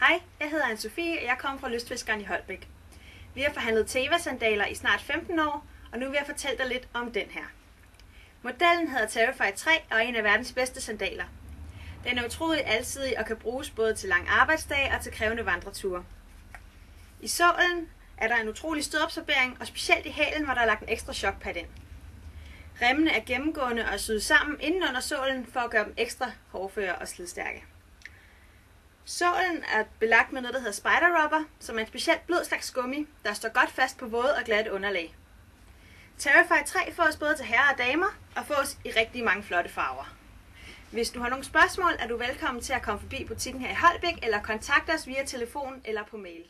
Hej, jeg hedder Anne-Sophie, og jeg kommer fra Lystfiskeren i Holbæk. Vi har forhandlet Teva-sandaler i snart 15 år, og nu vil jeg fortælle dig lidt om den her. Modellen hedder Terrify 3 og er en af verdens bedste sandaler. Den er utrolig alsidig og kan bruges både til lang arbejdsdag og til krævende vandreture. I sålen er der en utrolig stødabsorbering, og specielt i hælen, hvor der er lagt en ekstra chokpad ind. Remmene er gennemgående og syet sammen inden under sålen for at gøre dem ekstra hårdføre og slidstærke. Sålen er belagt med noget, der hedder spider rubber, som er en specielt blød slags gummi, der står godt fast på våde og glatte underlag. Terrify 3 fås både til herrer og damer, og fås i rigtig mange flotte farver. Hvis du har nogle spørgsmål, er du velkommen til at komme forbi butikken her i Holbæk, eller kontakte os via telefon eller på mail.